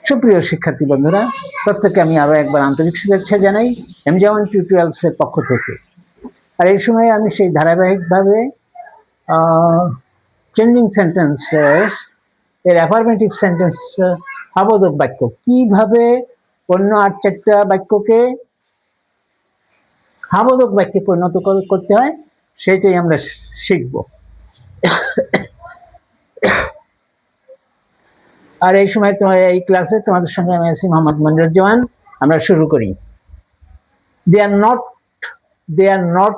সুপ্রিয় শিক্ষার্থী বন্ধুরা, প্রত্যেককে আমি আরো একবার আন্তরিক শুভেচ্ছা জানাই এমজাওয়ান টিউটোরিয়ালস এর পক্ষ থেকে। আর এই সময় আমি সেই ধারাবাহিকভাবে চেঞ্জিং সেন্টেন্সেস এর অ্যাফার্মেটিভ সেন্টেন্স আবোধক বাক্য কিভাবে অন্য 8-4টা বাক্যকে আবোধক বাক্যে পরিণত করতে হয় সেটাই আমরা শিখব। আর এই সময় এই ক্লাসে তোমাদের সঙ্গে আমি আছি মোহাম্মদ মনিরুজ্জামান। আমরা শুরু করি। দে আর নট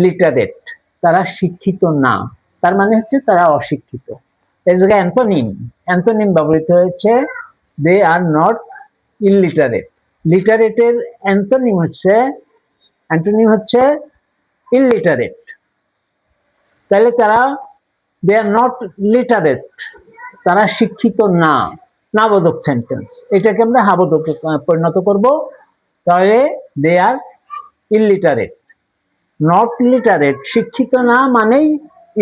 লিটারেট, তারা শিক্ষিত না, তার মানে হচ্ছে তারা অশিক্ষিত। এই জায়গায় অ্যান্টোনিম ব্যবহৃত হয়েছে, দে আর নট ইলিটারেট। লিটারেটের অ্যান্টোনিম হচ্ছে ইলিটারেট। তাহলে দে আর নট লিটারেট, তারা শিক্ষিত না, নাবোধক সেন্টেন্স। এটাকে আমরা হাবোধকে পরিণত করব। তাহলে দে আর ইলিটারেট, নট লিটারেট, শিক্ষিত না মানেই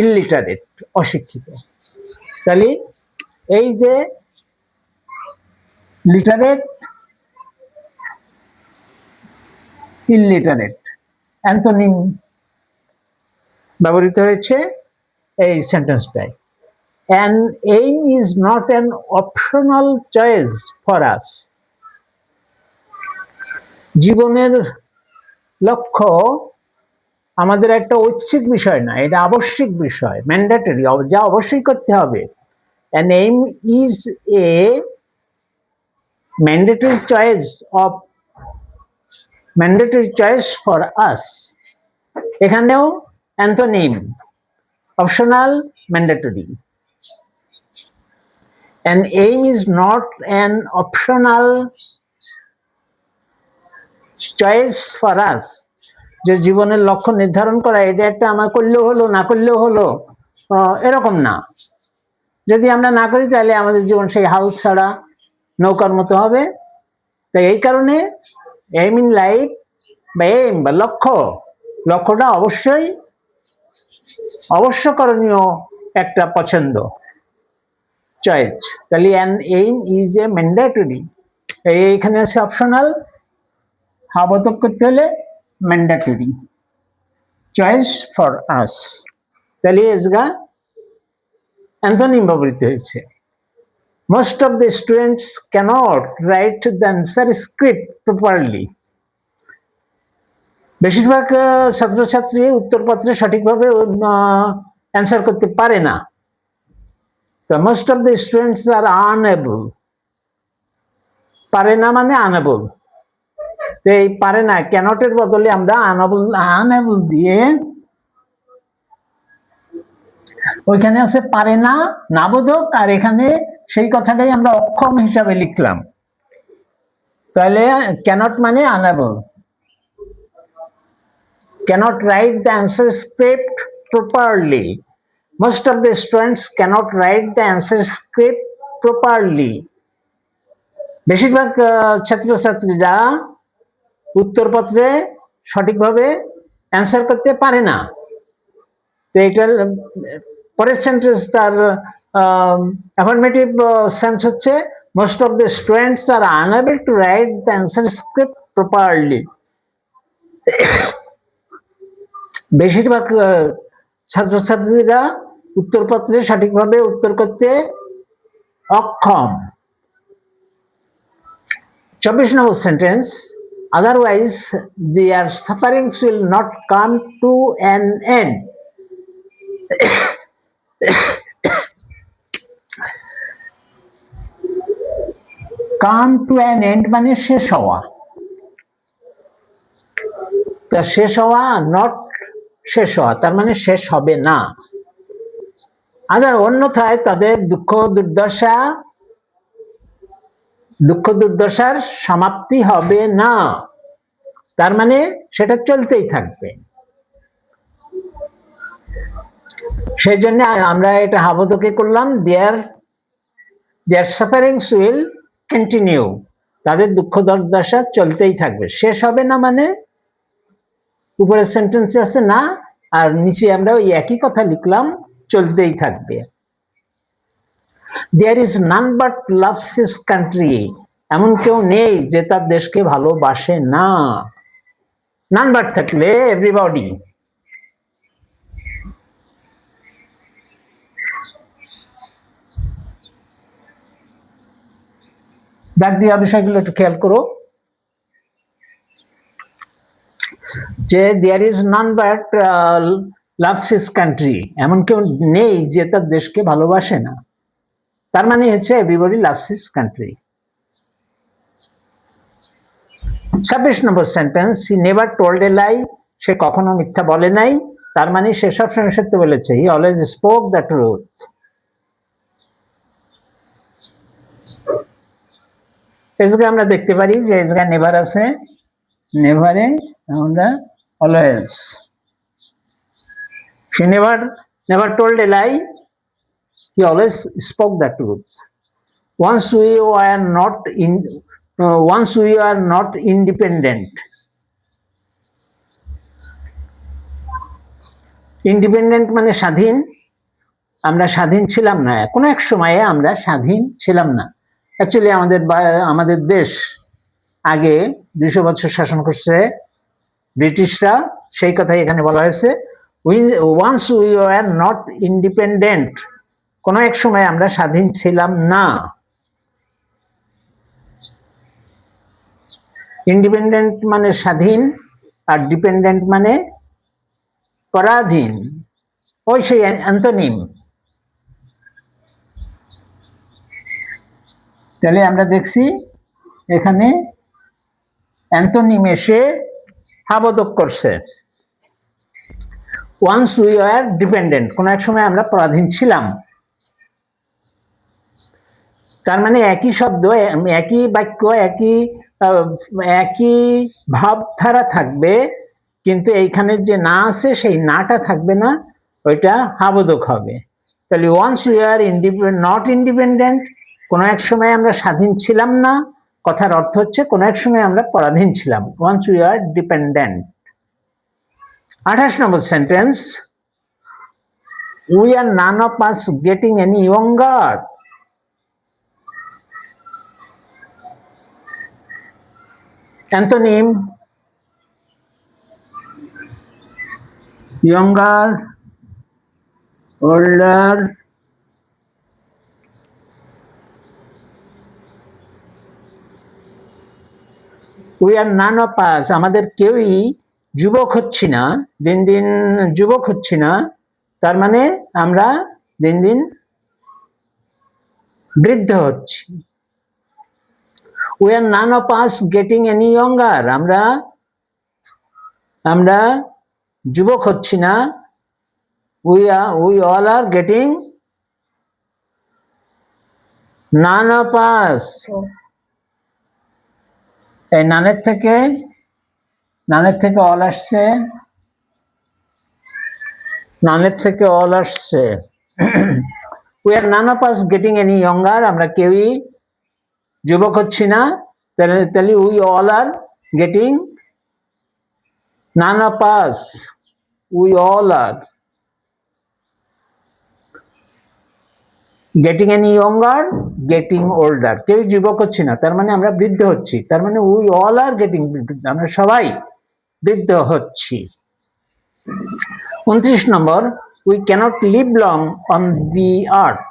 ইলিটারেট, অশিক্ষিত। তাহলে এই যে লিটারেট, ইলিটারেট অ্যান্টোনিম ব্যবহৃত হয়েছে এই সেন্টেন্সটায়। An aim is not an optional choice for us. জীবনের লক্ষ্য আমাদের একটা ঐচ্ছিক বিষয় না, এটা আবশ্যিক বিষয়, ম্যান্ডেটরি, যা অবশ্যই করতে হবে। An aim is a mandatory choice for us. এখানেও antonym, optional, mandatory. An aim is not an optional choice for us. যে জীবনের লক্ষ্য নির্ধারণ করা এটা একটা আমার করলেও হলো না করলেও হলো এরকম না। যদি আমরা না করি তাহলে আমাদের জীবন সেই হাল ছাড়া নৌকার মতো হবে। তাই এই কারণে এম ইন লাইফ বা এম বা লক্ষ্যটা অবশ্যকরণীয় একটা পছন্দ, চয়েস। তাহলে an aim is a mandatory, এইখানে আছে অপশনাল, হাবোধক করতে হলে ম্যান্ডেটরি, চয়েস ফর আস। তাহলে এসগা অ্যান্টোনিম ব্যবহৃত হয়েছে। Most of the students cannot write the answer script properly. বেশিরভাগ ছাত্রছাত্রী উত্তরপত্রে সঠিকভাবে অ্যান্সার করতে পারে না। তো most of the students are unable, পারে না মানে আনএবল। তো এই পারে না, ক্যানটের বদলে আমরা আনএবল দিয়ে ওইখানে আছে পারে না, নাবোধক, আর এখানে সেই কথাটাই আমরা অক্ষম হিসাবে লিখলাম। তাহলে ক্যানট মানে unable. Cannot write the answer script properly. Most of the students cannot write the answer script properly. বেশিরভাগ ছাত্রছাত্রীরা উত্তরপত্রে সঠিকভাবে অ্যান্সার করতে পারে না। তো এটার পরের সেন্টেন্স, তার অ্যাফার্মেটিভ সেন্স হচ্ছে most of the students are unable to write the answer script properly. বেশিরভাগ ছাত্রছাত্রীরা উত্তরপত্রে সঠিকভাবে উত্তর করতে অক্ষম। 24 নম্বর sentence, otherwise their sufferings will not come to an end. Come to an end মানে শেষ হওয়া। তা শেষ হওয়া, নট শেষ হওয়া, তার মানে শেষ হবে না। অন্যথায় তাদের দুঃখ দুর্দশার সমাপ্তি হবে না, তার মানে সেটা চলতেই থাকবে। সেই জন্য আমরা এটা হাবোধকে করলাম, দেয়ার সাফারিংস উইল কন্টিনিউ, তাদের দুঃখ দুর্দশা চলতেই থাকবে, শেষ হবে না মানে উপরের সেন্টেন্সে আছে না, আর নিচে আমরা ওই একই কথা লিখলাম, চলতেই থাকবে। There is none but loves his country, এমন কেউ নেই যে তার দেশকে ভালোবাসে না। নান বাট থাকলে এভরিবডি। দাগ দেওয়া বিষয়গুলো একটু খেয়াল করো, যে there is none but loves his country, এমন কেউ নেই যে তার দেশকে ভালোবাসে না, তার মানে হচ্ছে এভরিবডি লাভস হিজ কান্ট্রি। 26 নম্বর sentence, he never told a lie, সে কখনো মিথ্যা বলে নাই, তার মানে সে সবসময় সত্য বলেছে। He always spoke the truth. এই জায়গায় আমরা দেখতে পারি যে এই জায়গায় নেভার আছে, নেভারে আমরা always. She never told a lie. He always spoke the truth. Once we are not independent. Independent মানে স্বাধীন, আমরা স্বাধীন ছিলাম না, কোনো এক সময়ে আমরা স্বাধীন ছিলাম না। অ্যাকচুয়ালি আমাদের দেশ আগে 200 বছর শাসন করছে ব্রিটিশরা, সেই কথাই এখানে বলা হয়েছে। Once we are not independent, কোনো এক সময় আমরা স্বাধীন ছিলাম না। ইন্ডিপেন্ডেন্ট মানে স্বাধীন, আর ডিপেন্ডেন্ট মানে পরাধীন, ওই সেই অ্যান্টোনিম। তাহলে আমরা দেখছি এখানে অ্যান্টোনিম এসে হাবোধক করছে। ওয়ান্স উই আর ডিপেন্ডেন্ট, কোন এক সময় আমরা পরাধীন ছিলাম, তার মানে একই শব্দ, একই বাক্য, একই ভাবধারা থাকবে, কিন্তু এইখানে যে না আছে সেই নাটা থাকবে না, ওইটা হাবোধক হবে। তাহলে once we are not independent, কোনো এক সময় আমরা স্বাধীন ছিলাম না, কথার অর্থ হচ্ছে কোনো এক সময় আমরা পরাধীন ছিলাম। Once we are dependent. 28 নম্বর sentence, we are none of us getting any younger. Antonym younger, older, we are none of us, আমাদের কেউই যুবক হচ্ছি না, দিন দিন যুবক হচ্ছি না, তার মানে আমরা দিন দিন বৃদ্ধ হচ্ছি। we are none of us getting any younger, আমরা যুবক হচ্ছি না। we all are getting none of us, এই নানের থেকে অল আসছে, নানের থেকে অল আসছে। we are none of us getting any younger, আমরা কেউই যুবক হচ্ছি না, তাহলে we all are getting none of us, we all are getting any younger, getting older, কেউ যুবক হচ্ছি না, তার মানে আমরা বৃদ্ধ হচ্ছি, তার মানে we all are getting, আমরা সবাই বৃদ্ধ হচ্ছি। 29 নম্বর, we cannot live long on the earth,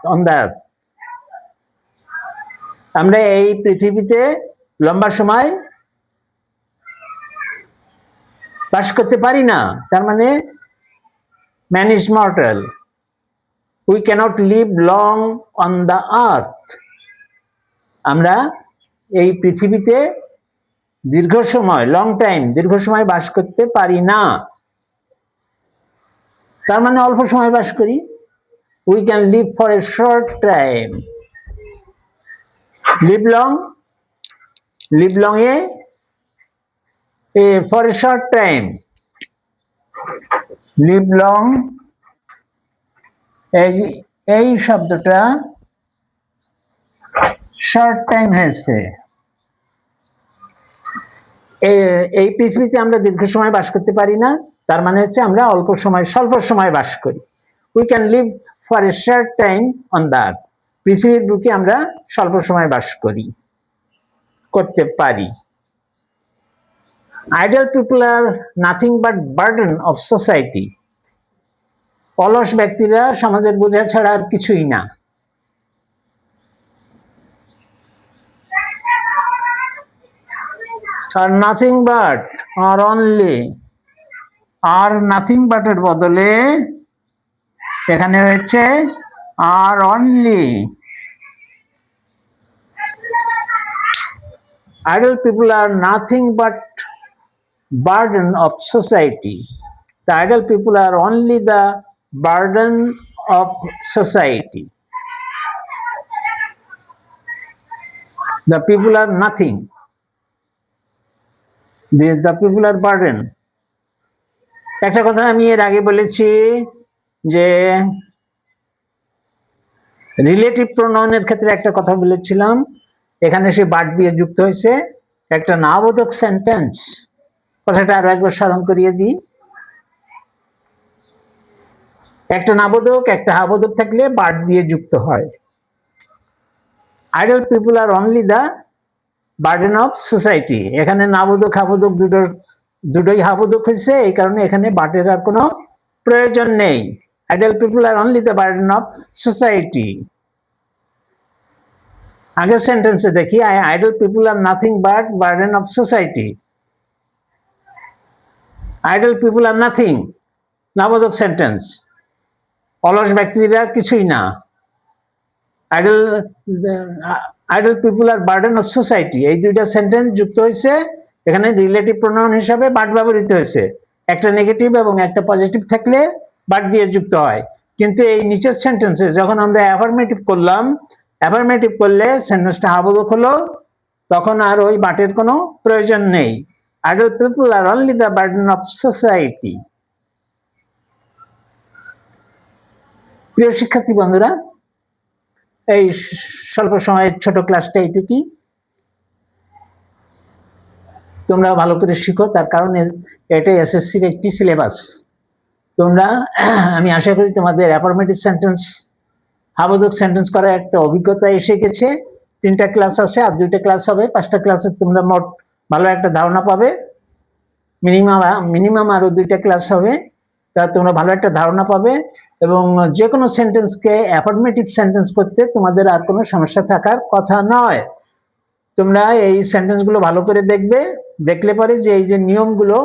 আমরা এই পৃথিবীতে লম্বা সময় বাস করতে পারি না, তার মানে man is mortal, we cannot live long on the earth, আমরা এই পৃথিবীতে দীর্ঘ সময়, লং টাইম, দীর্ঘ সময় বাস করতে পারি না, তার মানে অল্প সময় বাস করি। we can live for a short time, live long A for a short time, live long, এই শব্দটা শর্ট টাইম হয়েছে। এই পৃথিবীতে আমরা দীর্ঘ সময় বাস করতে পারি না, তার মানে হচ্ছে আমরা স্বল্প সময় বাস করি। we can live for a short time on that, পৃথিবীর বুকে আমরা স্বল্প সময় বাস করতে পারি। Idle people are nothing but burden of society. অলস ব্যক্তিরা সমাজের বোঝা ছাড়া আর কিছুই না। Are nothing but are only, are nothing বাটের বদলে এখানে হচ্ছে are only. Idle people are nothing but burden of society. The idle people are only the burden of society. The people are nothing. The people are burden. একটা কথা আমি এর আগে বলেছি যে রিলেটিভ প্রোনাউনের ক্ষেত্রে একটা কথা বলেছিলাম, এখানে সে বাট দিয়ে যুক্ত হয়েছে একটা নাবোধক সেন্টেন্স। কথাটা আরো একবার স্মরণ করিয়ে দিই। একটা নাবোধক একটা হাবোধক থাকলে বাট দিয়ে যুক্ত হয়। Idle people are only the burden of society. এখানে নাবোধক হাবোধক দুটোই হাবোধক হয়েছে, এই কারণে এখানে বাটের আর কোনো প্রয়োজন নেই। Idle people are only the burden of society. আগের সেন্টেন্সে দেখি, idle people are nothing but burden of society. Idle people are nothing, নাবোধক সেন্টেন্স, অলস ব্যক্তিরা কিছুই না। Idle people are burden of society, এই দুইটা সেন্টেন্স যুক্ত হয়েছে, এখানে রিলেটিভ প্রোনাউন হিসাবে বাট ব্যবহৃত হয়েছে। একটা নেগেটিভ এবং একটা পজিটিভ থাকলে বাট দিয়ে যুক্ত হয়। কিন্তু এই নিচের সেন্টেন্সে যখন আমরা অ্যাফার্মেটিভ করলাম, অ্যাফার্মেটিভ করলে সেন্টেন্সটা হাবোধক হলো, তখন আর ওই বাটের কোনো প্রয়োজন নেই। Idle people are only the burden of society. প্রিয় শিক্ষার্থী বন্ধুরা, এই স্বল্প সময়ের ছোট ক্লাসটা এইটুকুই। তোমরা ভালো করে শিখো, তার কারণ এটা এসএসসির একটি সিলেবাস। তোমরা, আমি আশা করি তোমাদের অ্যাফার্মেটিভ সেন্টেন্স, হাবোধক সেন্টেন্স করার একটা অভিজ্ঞতা এসে গেছে। 3টা ক্লাস আছে, আর 2টা ক্লাস হবে। 5টা ক্লাসে তোমরা মোট ভালো একটা ধারণা পাবে। মিনিমাম আরো 2টা ক্লাস হবে, তা তোমরা ভালো একটা ধারণা পাবে। এবং যে কোনো সেন্টেন্সকে অ্যাফার্মেটিভ সেন্টেন্স করতে তোমাদের আর কোনো সমস্যা থাকার কথা নয়। তোমরা এই সেন্টেন্সগুলো ভালো করে দেখবে, দেখলে পরে যে এই যে নিয়মগুলো,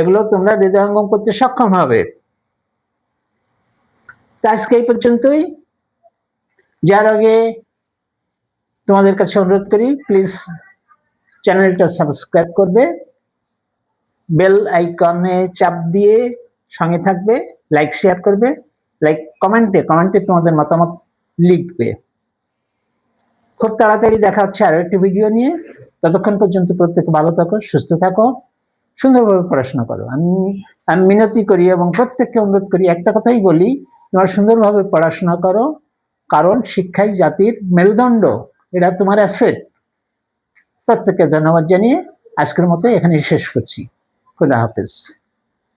এগুলো তোমরা হৃদয়ঙ্গম করতে সক্ষম হবে। আজকে এই পর্যন্তই। যার আগে তোমাদের কাছে অনুরোধ করি, প্লিজ চ্যানেলটা সাবস্ক্রাইব করবে, বেল আইকনে চাপ দিয়ে সঙ্গে থাকবে, লাইক শেয়ার করবে, কমেন্টে তোমাদের মতামত লিখবে। খুব তাড়াতাড়ি দেখা হচ্ছে আরো একটি ভিডিও নিয়ে। ততক্ষণ পর্যন্ত প্রত্যেকে ভালো থাকো, সুস্থ থাকো, সুন্দরভাবে পড়াশোনা করো। আমি মিনতি করি এবং প্রত্যেককে অনুরোধ করি, একটা কথাই বলি, তোমরা সুন্দরভাবে পড়াশোনা করো, কারণ শিক্ষাই জাতির মেরুদণ্ড, এটা তোমার অ্যাসেট। প্রত্যেককে ধন্যবাদ জানিয়ে আজকের মতো এখানেই শেষ করছি। খুদা হাফেজ।